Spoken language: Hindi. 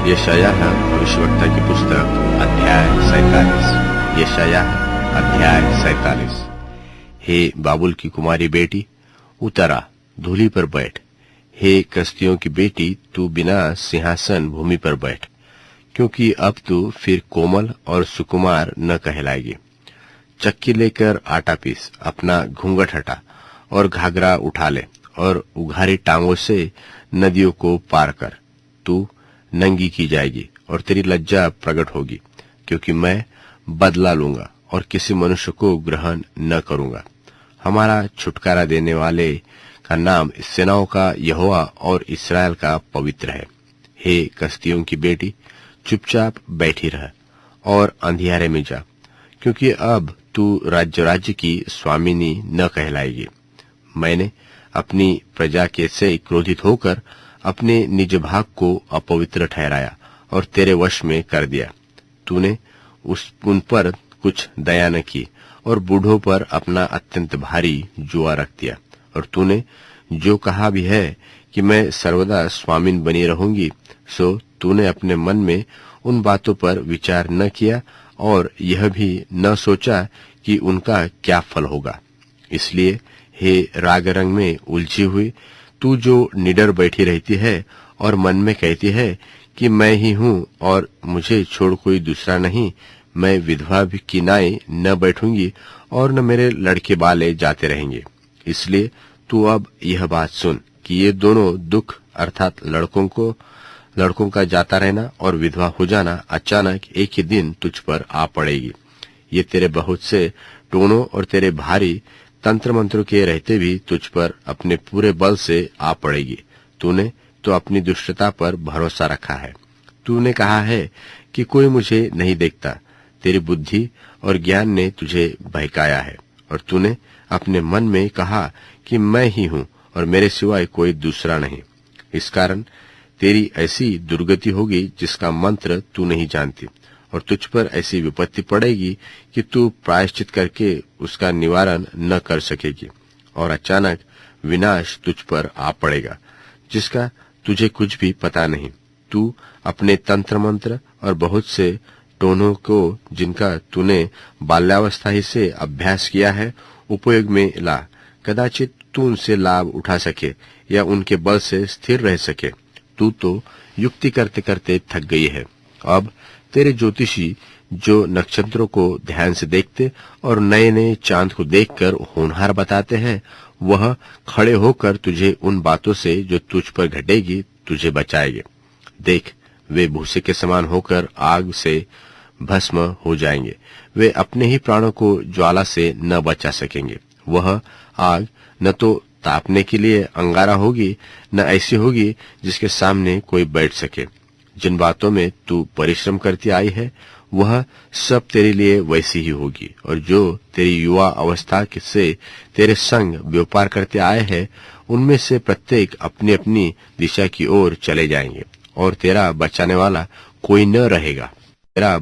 यशायाह भविष्यवक्ता की पुस्तक अध्याय 47। यशायाह अध्याय 47। हे बाबुल की कुमारी बेटी, उतरा धूली पर बैठ। हे कस्तियों की बेटी, तू बिना सिंहासन भूमि पर बैठ, क्योंकि अब तू फिर कोमल और सुकुमार न कहलाएगी। चक्की लेकर आटा पीस, अपना घूंघट हटा और घाघरा उठा ले, और उघारी टांगों से नदियों को पार कर। तू नंगी की जाएगी और तेरी लज्जा प्रकट होगी, क्योंकि मैं बदला लूंगा और किसी मनुष्य को ग्रहण न करूंगा। हमारा छुटकारा देने वाले का नाम सेनाओं का यहोवा और इस्राएल का पवित्र है। हे कस्तियों की बेटी, चुपचाप बैठी रह और अंधियारे में जा, क्योंकि अब तू राज्य की स्वामिनी न कहलाएगी। मैंने अपनी प्रजा के से क्रोधित होकर अपने निज भाग को अपवित्र ठहराया और तेरे वश में कर दिया। तूने उन पर कुछ दया न की और बूढ़ों पर अपना अत्यंत भारी जुआ रख दिया। और तूने जो कहा भी है कि मैं सर्वदा स्वामिन बनी रहूंगी, सो तूने अपने मन में उन बातों पर विचार न किया और यह भी न सोचा कि उनका क्या फल होगा। इसलिए हे राग रंग में उलझी हुई, तू जो निडर बैठी रहती है और मन में कहती है कि मैं ही हूं और मुझे छोड़ कोई दूसरा नहीं, मैं विधवा भी किनाए न बैठूंगी और न मेरे लड़के बाले जाते रहेंगे। इसलिए तू अब यह बात सुन कि ये दोनों दुख अर्थात लड़कों का जाता रहना और विधवा हो जाना अचानक एक ही दिन तुझ पर आ पड़ेगी। ये तेरे बहुत से टोनों और तेरे भारी तंत्र मंत्रों के रहते भी तुझ पर अपने पूरे बल से आ पड़ेगी। तूने तो अपनी दुष्टता पर भरोसा रखा है। तूने कहा है कि कोई मुझे नहीं देखता। तेरी बुद्धि और ज्ञान ने तुझे बहकाया है, और तूने अपने मन में कहा कि मैं ही हूं और मेरे सिवाय कोई दूसरा नहीं। इस कारण तेरी ऐसी दुर्गति होगी जिसका मंत्र तू नहीं जानती, और तुझ पर ऐसी विपत्ति पड़ेगी कि तू प्रायश्चित करके उसका निवारण न कर सकेगी, और अचानक विनाश तुझ पर आ पड़ेगा जिसका तुझे कुछ भी पता नहीं। तू अपने तंत्र मंत्र और बहुत से टोनों को, जिनका तूने बाल्यावस्था ही से अभ्यास किया है, उपयोग में ला। कदाचित तू उनसे लाभ उठा सके या उनके बल से स्थिर रह सके। तू तो युक्ति करते करते थक गई है। अब तेरे ज्योतिषी जो नक्षत्रों को ध्यान से देखते और नए नए चांद को देखकर होनहार बताते हैं, वह खड़े होकर तुझे उन बातों से जो तुझ पर घटेगी तुझे बचाएंगे। देख, वे भूसे के समान होकर आग से भस्म हो जाएंगे। वे अपने ही प्राणों को ज्वाला से न बचा सकेंगे। वह आग न तो तापने के लिए अंगारा होगी, न ऐसी होगी जिसके सामने कोई बैठ सके। जिन बातों में तू परिश्रम करती आई है, वह सब तेरे लिए वैसी ही होगी, और जो तेरी युवा अवस्था से तेरे संग व्यापार करते आए हैं, उनमें से प्रत्येक अपनी अपनी दिशा की ओर चले जाएंगे, और तेरा बचाने वाला कोई न रहेगा। तेरा